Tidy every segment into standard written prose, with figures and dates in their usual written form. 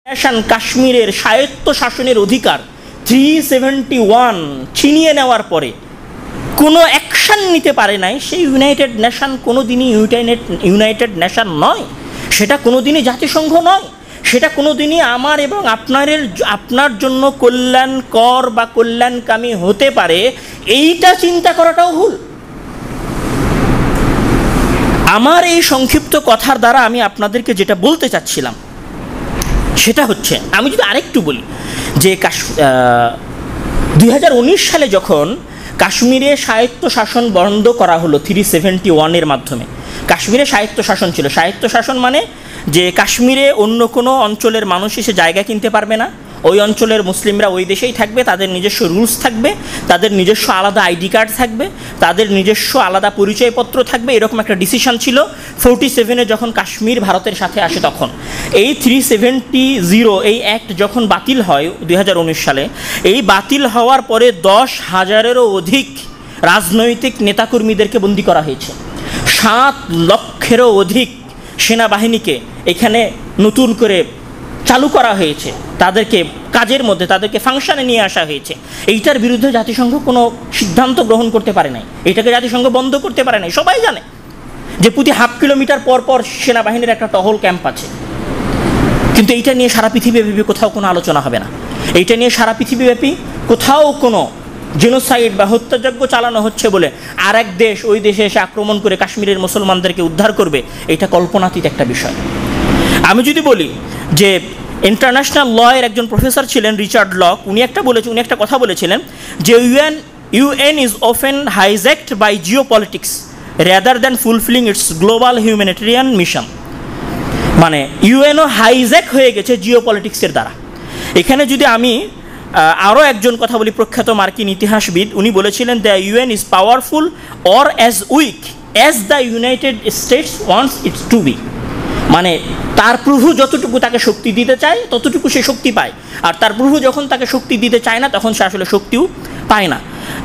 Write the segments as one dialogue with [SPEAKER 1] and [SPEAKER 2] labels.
[SPEAKER 1] Nation কাশ্মীরের স্বায়ত্ত শাসনের অধিকার 371 ছিনিয়ে নেওয়ার পরে কোনো অ্যাকশান নিতে পারে নাই, সেই ইউনাইটেড নেশন কোনো দিনই ইউনাইটেড নেশন নয়, সেটা কোনো দিনই জাতিসংঘ নয়, সেটা কোনো দিনই আমার এবং আপনার জন্য কল্যাণকর বা কল্যাণকামী হতে পারে, এইটা চিন্তা করাটাও ভুল। আমার এই সংক্ষিপ্ত কথার দ্বারা আমি আপনাদেরকে যেটা বলতে চাচ্ছিলাম সেটা হচ্ছে, আমি যদি আরেকটু বলি যে 2019 সালে যখন কাশ্মীরে স্বায়ত্তশাসন বন্ধ করা হলো 371-এর মাধ্যমে, কাশ্মীরে স্বায়ত্তশাসন ছিল। স্বায়ত্তশাসন মানে যে কাশ্মীরে অন্য কোনো অঞ্চলের মানুষ এসে জায়গা কিনতে পারবে না, ওই অঞ্চলের মুসলিমরা ওই দেশেই থাকবে, তাদের নিজস্ব রুলস থাকবে, তাদের নিজস্ব আলাদা আইডি কার্ড থাকবে, তাদের নিজস্ব আলাদা পরিচয়পত্র থাকবে, এরকম একটা ডিসিশন ছিল 47-এ যখন কাশ্মীর ভারতের সাথে আসে। তখন এই 370 এই অ্যাক্ট যখন বাতিল হয় 2019 সালে, এই বাতিল হওয়ার পরে 10,000-এরও অধিক রাজনৈতিক নেতাকর্মীদেরকে বন্দী করা হয়েছে, 7 লক্ষেরও অধিক সেনাবাহিনীকে এখানে নতুন করে চালু করা হয়েছে, তাদেরকে কাজের মধ্যে, তাদেরকে ফাংশনে নিয়ে আসা হয়েছে। এইটার বিরুদ্ধে জাতিসংঘ কোনো সিদ্ধান্ত গ্রহণ করতে পারে নাই, এটাকে জাতিসংঘ বন্ধ করতে পারে নাই। সবাই জানে যে প্রতি হাফ কিলোমিটার পর পর সেনাবাহিনীর একটা টহল ক্যাম্প আছে, কিন্তু এইটা নিয়ে সারা পৃথিবীব্যাপী কোথাও কোনো আলোচনা হবে না, এইটা নিয়ে সারা পৃথিবীব্যাপী কোথাও কোনো জেনোসাইড বা হত্যাযজ্ঞ চালানো হচ্ছে বলে আর এক দেশ ওই দেশে এসে আক্রমণ করে কাশ্মীরের মুসলমানদেরকে উদ্ধার করবে, এটা কল্পনাতীত একটা বিষয়। আমি যদি বলি যে ইন্টারন্যাশনাল লয়ের একজন প্রফেসর ছিলেন রিচার্ড লক, উনি একটা কথা বলেছিলেন যে UN is often hijacked by geopolitics rather than fulfilling its global humanitarian mission. মানে ইউএনও হাইজ্যাক হয়ে গেছে জিওপলিটিক্সের দ্বারা। এখানে যদি আমি আরও একজন কথা বলি, প্রখ্যাত মার্কিন ইতিহাসবিদ, উনি বলেছিলেন the UN is powerful or as weak as the United States wants its to be. মানে তার প্রভু যতটুকু তাকে শক্তি দিতে চায় ততটুকু সে শক্তি পায়, আর তার প্রভু যখন তাকে শক্তি দিতে চায় না তখন সে আসলে শক্তিও পায় না।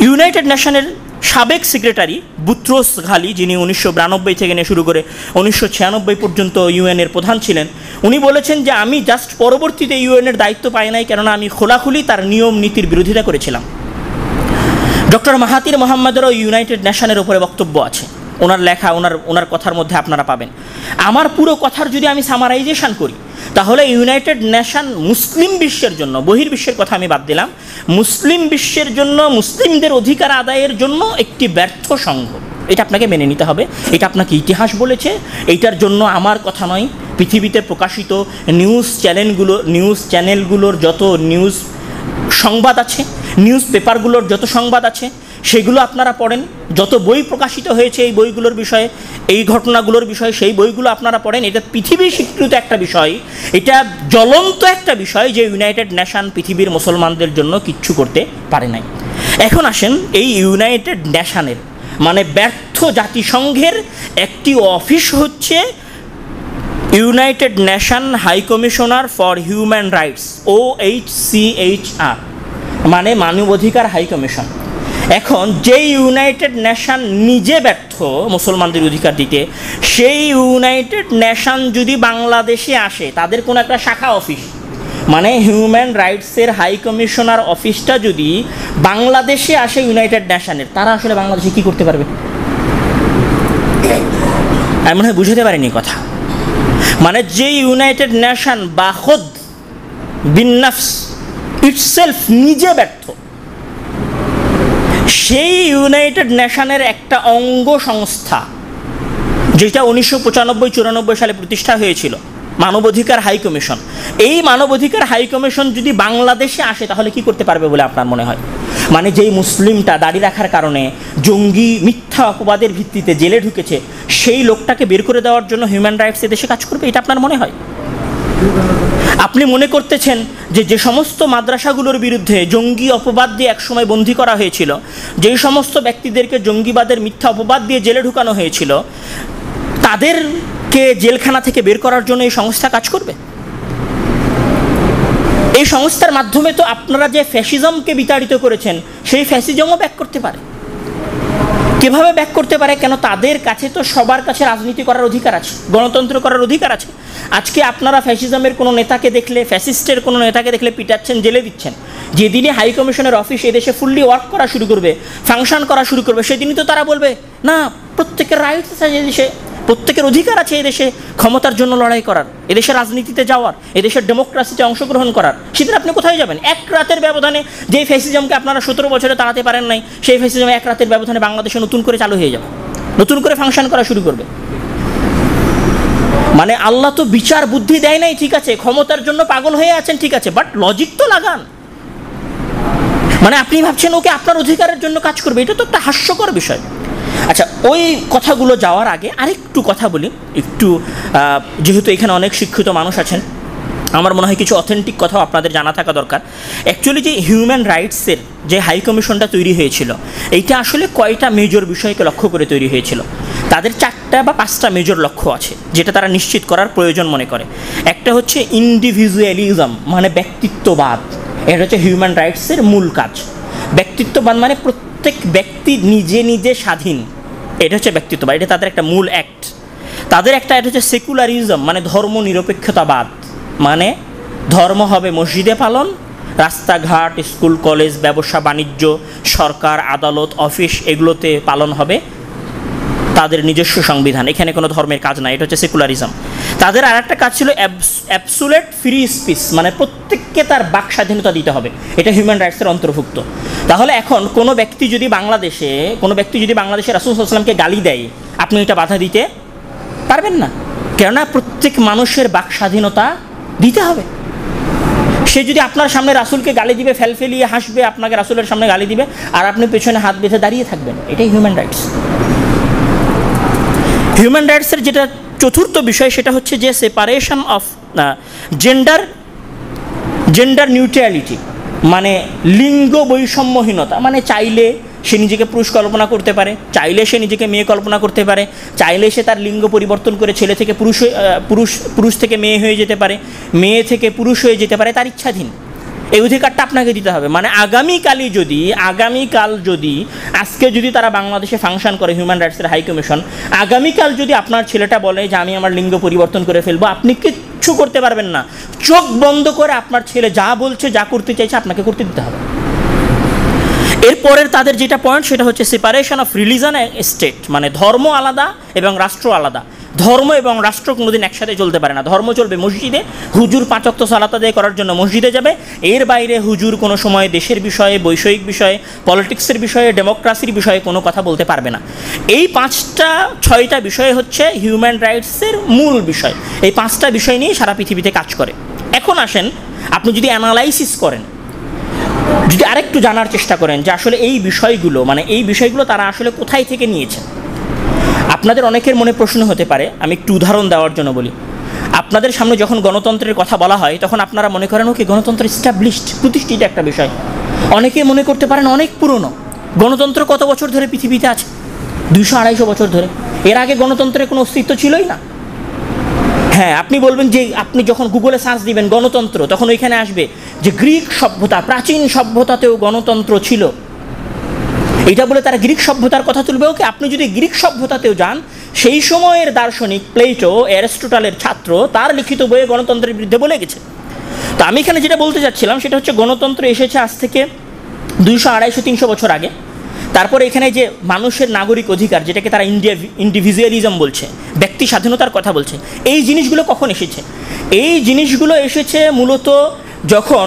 [SPEAKER 1] ইউনাইটেড নেশনের সাবেক সেক্রেটারি বুত্রোস ঘালি, যিনি 1992 থেকে নিয়ে শুরু করে 1996 পর্যন্ত ইউএনের প্রধান ছিলেন, উনি বলেছেন যে আমি জাস্ট পরবর্তীতে ইউএনের দায়িত্ব পাই নাই, কেননা আমি খোলাখুলি তার নিয়ম নীতির বিরোধিতা করেছিলাম। ডক্টর মাহাতির মোহাম্মদেরও ইউনাইটেড নেশনের উপরে বক্তব্য আছে, ওনার লেখা, ওনার কথার মধ্যে আপনারা পাবেন। আমার পুরো কথার যদি আমি সামারাইজেশন করি তাহলে ইউনাইটেড নেশন মুসলিম বিশ্বের জন্য, বহির্বিশ্বের কথা আমি বাদ দিলাম, মুসলিম বিশ্বের জন্য, মুসলিমদের অধিকার আদায়ের জন্য একটি ব্যর্থ সংঘ। এটা আপনাকে মেনে নিতে হবে, এটা আপনাকে ইতিহাস বলেছে, এইটার জন্য আমার কথা নয়। পৃথিবীতে প্রকাশিত নিউজ চ্যানেলগুলোর যত নিউজ সংবাদ আছে, নিউজ পেপারগুলোর যত সংবাদ আছে সেগুলো আপনারা পড়েন, যত বই প্রকাশিত হয়েছে এই বইগুলোর বিষয়ে, এই ঘটনাগুলোর বিষয়ে, সেই বইগুলো আপনারা পড়েন। এটা পৃথিবী স্বীকৃত একটা বিষয়, এটা জ্বলন্ত একটা বিষয় যে ইউনাইটেড নেশন পৃথিবীর মুসলমানদের জন্য কিচ্ছু করতে পারে নাই। এখন আসেন, এই ইউনাইটেড নেশনের মানে ব্যর্থ জাতিসংঘের একটি অফিস হচ্ছে United Nation High Commissioner for Human Rights, OHCHR, মানে মানবাধিকার হাই কমিশন। এখন যেই ইউনাইটেড নেশন নিজে ব্যর্থ মুসলমানদের অধিকার দিতে, সেই ইউনাইটেড নেশন যদি বাংলাদেশে আসে, তাদের কোনো একটা শাখা অফিস, মানে হিউম্যান রাইটসের হাই কমিশনার অফিসটা যদি বাংলাদেশে আসে ইউনাইটেড নেশনের, তারা আসলে বাংলাদেশে কী করতে পারবে? আমি মনে হয় বুঝতে পারিনি কথা। মানে যে ইউনাইটেড নেশন বাখুদ বিন্নাফস ইটসেলফ নিজে ব্যর্থ, সেই ইউনাইটেড নেশনের একটা অঙ্গ সংস্থা যেটা 1995-94 সালে প্রতিষ্ঠা হয়েছিল, মানবাধিকার হাই কমিশন, এই মানবাধিকার হাই কমিশন যদি বাংলাদেশে আসে তাহলে কি করতে পারবে বলে আপনার মনে হয়? মানে যেই মুসলিমটা দাড়ি রাখার কারণে জঙ্গি মিথ্যা অপবাদের ভিত্তিতে জেলে ঢুকেছে, সেই লোকটাকে বের করে দেওয়ার জন্য হিউম্যান রাইটস এদেশে কাজ করবে? এটা আপনার মনে হয়? আপনি মনে করতেছেন যে সমস্ত মাদ্রাসাগুলোর বিরুদ্ধে জঙ্গি অপবাদ দিয়ে একসময় বন্দী করা হয়েছিল, যেই সমস্ত ব্যক্তিদেরকে জঙ্গিবাদের মিথ্যা অপবাদ দিয়ে জেলে ঢুকানো হয়েছিল, তাদেরকে জেলখানা থেকে বের করার জন্য এই সংস্থা কাজ করবে? এই সংস্থার মাধ্যমে তো আপনারা যে ফ্যাসিজমকে বিতাড়িত করেছেন সেই ফ্যাসিজমও ব্যাক করতে পারে। কিভাবে ব্যাক করতে পারে? কেন তাদের কাছে তো সবার কাছে রাজনীতি করার অধিকার আছে, গণতন্ত্র করার অধিকার আছে। আজকে আপনারা ফ্যাসিজমের কোনো নেতাকে দেখলে, ফ্যাসিস্টের কোনো নেতাকে দেখলে পিটাচ্ছেন, জেলে দিচ্ছেন। যেদিনই হাই কমিশনের অফিস এদেশে ফুললি ওয়ার্ক করা শুরু করবে, ফাংশন করা শুরু করবে, সেদিনই তো তারা বলবে না, প্রত্যেকের রাইটস আছে এদেশে, প্রত্যেকের অধিকার আছে এদেশে ক্ষমতার জন্য লড়াই করার, এদেশের রাজনীতিতে যাওয়ার, এদেশের ডেমোক্রেসিতে অংশগ্রহণ করার। সেদিন আপনি কোথায় যাবেন? এক রাতের ব্যবধানে যেই ফ্যাসিজমকে আপনারা 17 বছরে তাড়াতে পারেন নাই, সেই ফ্যাসিজম এক রাতের ব্যবধানে বাংলাদেশে নতুন করে চালু হয়ে যাবে, নতুন করে ফাংশন করা শুরু করবে। মানে আল্লাহ তো বিচার বুদ্ধি দেয় নাই, ঠিক আছে, ক্ষমতার জন্য পাগল হয়ে আছেন, ঠিক আছে, বাট লজিক তো লাগান। মানে আপনি ভাবছেন ওকে আপনার অধিকারের জন্য কাজ করবে, এটা তো একটা হাস্যকর বিষয়। আচ্ছা, ওই কথাগুলো যাওয়ার আগে আরেকটু কথা বলি, একটু যেহেতু এখানে অনেক শিক্ষিত মানুষ আছেন, আমার মনে হয় কিছু অথেন্টিক কথাও আপনাদের জানা থাকা দরকার। অ্যাকচুয়ালি যে হিউম্যান রাইটসের যে হাই কমিশনটা তৈরি হয়েছিল, এইটা আসলে কয়টা মেজর বিষয়কে লক্ষ্য করে তৈরি হয়েছিল? তাদের 4টা বা 5টা মেজর লক্ষ্য আছে, যেটা তারা নিশ্চিত করার প্রয়োজন মনে করে। একটা হচ্ছে ইন্ডিভিজুয়ালিজম, মানে ব্যক্তিত্ববাদ। এটা হচ্ছে হিউম্যান রাইটসের মূল কাজ। ব্যক্তিত্ববাদ মানে প্রত্যেক ব্যক্তি নিজে নিজে স্বাধীন, এটা হচ্ছে ব্যক্তিত্ববাদ, এটা তাদের একটা মূল অ্যাক্ট। তাদের একটা এটা হচ্ছে সেকুলারিজম, মানে ধর্ম নিরপেক্ষতাবাদ, মানে ধর্ম হবে মসজিদে পালন, রাস্তাঘাট, স্কুল, কলেজ, ব্যবসা বাণিজ্য, সরকার, আদালত, অফিস, এগুলোতে পালন হবে তাদের নিজস্ব সংবিধান, এখানে কোনো ধর্মের কাজ নাই, এটা হচ্ছে সেকুলারিজম। তাদের আর একটা কাজ ছিল অ্যাবসুলেট ফ্রি স্পিচ, মানে প্রত্যেককে তার বাক স্বাধীনতা দিতে হবে, এটা হিউম্যান রাইটসের অন্তর্ভুক্ত। তাহলে এখন কোনো ব্যক্তি যদি বাংলাদেশে রাসূল সাল্লাল্লাহু আলাইহি ওয়াসাল্লামকে গালি দেয়, আপনি এটা বাধা দিতে পারবেন না, কেননা প্রত্যেক মানুষের বাক স্বাধীনতা দিতে হবে। সে যদি আপনার সামনে রাসূলকে গালি দিবে, ফেলফেলিয়ে হাসবে, আপনাকে রাসূলের সামনে গালি দিবে, আর আপনি পেছনে হাত বেঁধে দাঁড়িয়ে থাকবেন, এটাই হিউম্যান রাইটস। হিউম্যান রাইটসের যেটা চতুর্থ বিষয়, সেটা হচ্ছে যে সেপারেশন অফ জেন্ডার নিউট্রালিটি, মানে লিঙ্গ বৈষম্যহীনতা। মানে চাইলে সে নিজেকে পুরুষ কল্পনা করতে পারে, চাইলে সে নিজেকে মেয়ে কল্পনা করতে পারে, চাইলে সে তার লিঙ্গ পরিবর্তন করে ছেলে থেকে পুরুষ থেকে মেয়ে হয়ে যেতে পারে, মেয়ে থেকে পুরুষ হয়ে যেতে পারে, তার ইচ্ছাধীন। এই অধিকারটা আপনাকে দিতে হবে। মানে আগামীকাল যদি আজকে যদি তারা বাংলাদেশে ফাংশন করে হিউম্যান রাইটসের হাই কমিশন, আগামীকাল যদি আপনার ছেলেটা বলে যে আমি আমার লিঙ্গ পরিবর্তন করে ফেলবো, আপনি কিচ্ছু করতে পারবেন না। চোখ বন্ধ করে আপনার ছেলে যা বলছে, যা করতে চাইছে, আপনাকে করতে দিতে হবে। এরপরের তাদের যেটা পয়েন্ট, সেটা হচ্ছে separation of religion and state, মানে ধর্ম আলাদা এবং রাষ্ট্র আলাদা। ধর্ম এবং রাষ্ট্র কোনোদিন একসাথে চলতে পারে না। ধর্ম চলবে মসজিদে, হুজুর 5 ওয়াক্ত সালাত আদায় করার জন্য মসজিদে যাবে, এর বাইরে হুজুর কোনো সময় দেশের বিষয়ে, বৈষয়িক বিষয়ে, পলিটিক্সের বিষয়ে, ডেমোক্রেসির বিষয়ে কোনো কথা বলতে পারবে না। এই 5টা-6টা বিষয় হচ্ছে হিউম্যান রাইটসের মূল বিষয়। এই 5টা বিষয় নিয়ে সারা পৃথিবীতে কাজ করে। এখন আসেন, আপনি যদি অ্যানালাইসিস করেন, যদি আরেকটু জানার চেষ্টা করেন যে আসলে এই বিষয়গুলো তারা আসলে কোথায় থেকে নিয়েছে। আপনাদের অনেকের মনে প্রশ্ন হতে পারে, আমি একটু উদাহরণ দেওয়ার জন্য বলি। আপনাদের সামনে যখন গণতন্ত্রের কথা বলা হয়, তখন আপনারা মনে করেন ওকে গণতন্ত্র এস্টাবলিশড, প্রতিষ্ঠিত একটা বিষয়। অনেকে মনে করতে পারেন অনেক পুরনো। গণতন্ত্র কত বছর ধরে পৃথিবীতে আছে? 200-250 বছর ধরে। এর আগে গণতন্ত্রের কোনো অস্তিত্ব ছিলই না। হ্যাঁ, আপনি বলবেন যে আপনি যখন গুগলে সার্চ দিবেন গণতন্ত্র, তখন ওইখানে আসবে যে গ্রিক সভ্যতা, প্রাচীন সভ্যতাতেও গণতন্ত্র ছিল, এটা বলে তারা গ্রিক সভ্যতার কথা তুলবে। ওকে, আপনি যদি গ্রিক সভ্যতাতেও যান, সেই সময়ের দার্শনিক প্লেটো, অ্যারিস্টটলের ছাত্র, তার লিখিত বইয়ে গণতন্ত্রের বিরুদ্ধে বলে গেছে। তো আমি এখানে যেটা বলতে চাচ্ছিলাম, সেটা হচ্ছে গণতন্ত্র এসেছে আজ থেকে 200-250-300 বছর আগে। তারপরে এখানে যে মানুষের নাগরিক অধিকার, যেটাকে তারা ইন্ডিভিজুয়ালিজম বলছে, ব্যক্তি স্বাধীনতার কথা বলছে, এই জিনিসগুলো কখন এসেছে? এই জিনিসগুলো এসেছে মূলত যখন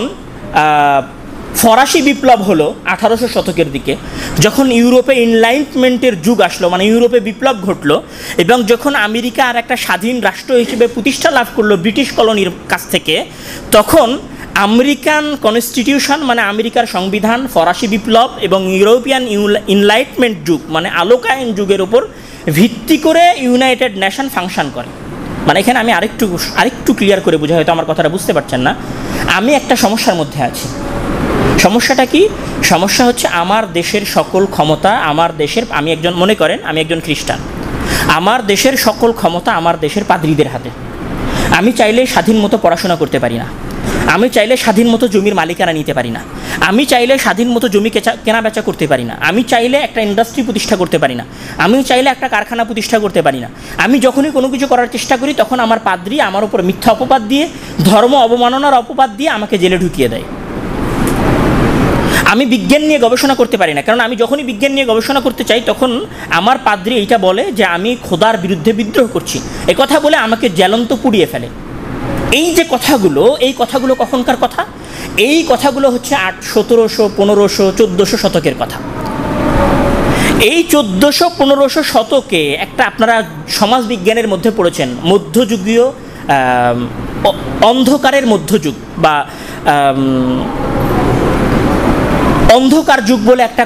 [SPEAKER 1] ফরাসি বিপ্লব হলো 1800 শতকের দিকে, যখন ইউরোপে এনলাইটমেন্টের যুগ আসলো, মানে ইউরোপে বিপ্লব ঘটলো, এবং যখন আমেরিকা আর একটা স্বাধীন রাষ্ট্র হিসেবে প্রতিষ্ঠা লাভ করলো ব্রিটিশ কলোনির কাছ থেকে, তখন আমেরিকান কনস্টিটিউশন, মানে আমেরিকার সংবিধান, ফরাসি বিপ্লব এবং ইউরোপিয়ান এনলাইটমেন্ট যুগ, মানে আলোকায়ন যুগের উপর ভিত্তি করে ইউনাইটেড নেশন ফাংশন করে। মানে এখানে আমি আরেকটু ক্লিয়ার করে বোঝা, হয়তো আমার কথাটা বুঝতে পারছেন না। আমি একটা সমস্যার মধ্যে আছি। সমস্যাটা কি? সমস্যা হচ্ছে আমার দেশের সকল ক্ষমতা আমি একজন খ্রিস্টান, আমার দেশের সকল ক্ষমতা আমার দেশের পাদ্রীদের হাতে। আমি চাইলে স্বাধীন মতো পড়াশোনা করতে পারি না, আমি চাইলে স্বাধীন মতো জমির মালিকানা নিতে পারি না, আমি চাইলে স্বাধীন মতো জমি কেনা বেচা করতে পারি না, আমি চাইলে একটা ইন্ডাস্ট্রি প্রতিষ্ঠা করতে পারি না, আমি চাইলে একটা কারখানা প্রতিষ্ঠা করতে পারি না। আমি যখনই কোনো কিছু করার চেষ্টা করি তখন আমার পাদ্রী আমার উপর মিথ্যা অপবাদ দিয়ে, ধর্ম অবমাননার অপবাদ দিয়ে আমাকে জেলে ঢুকিয়ে দেয়। আমি বিজ্ঞান নিয়ে গবেষণা করতে পারি না, কারণ আমি যখনই বিজ্ঞান নিয়ে গবেষণা করতে চাই তখন আমার পাদ্রী এইটা বলে যে আমি খোদার বিরুদ্ধে বিদ্রোহ করছি, কথা বলে আমাকে জ্বলন্ত পুড়িয়ে ফেলে। এই যে কথাগুলো, এই কথাগুলো কখনকার কথা? এই কথাগুলো হচ্ছে 1700, 1500, 1400 শতকের কথা। এই 1400, 1500 শতকে একটা, আপনারা সমাজবিজ্ঞানের মধ্যে পড়েছেন, মধ্যযুগীয় অন্ধকারের মধ্যযুগ বা অন্ধকার যুগ বলে একটা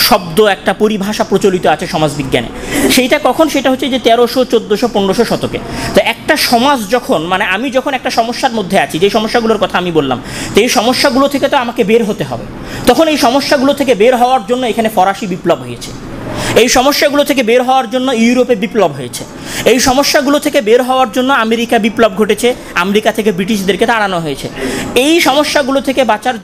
[SPEAKER 1] শব্দ, একটা পরিভাষা প্রচলিত আছে সমাজবিজ্ঞানে। সেইটা কখন? সেটা হচ্ছে যে 1300, 1400, 1500 শতকে। তো একটা সমাজ যখন, মানে আমি যখন একটা সমস্যার মধ্যে আছি, যে সমস্যাগুলোর কথা আমি বললাম, তো এই সমস্যাগুলো থেকে তো আমাকে বের হতে হবে। তখন এই সমস্যাগুলো থেকে বের হওয়ার জন্য এখানে ফরাসি বিপ্লব হয়েছে, এই সমস্যাগুলো থেকে বের হওয়ার জন্য ইউরোপে বিপ্লব হয়েছে, এই সমস্যাগুলো থেকে বের হওয়ার জন্য আমেরিকা বিপ্লব ঘটেছে, আমেরিকা থেকে ব্রিটিশদেরকে তাড়ানো হয়েছে। এই সমস্যাগুলো থেকে বাঁচার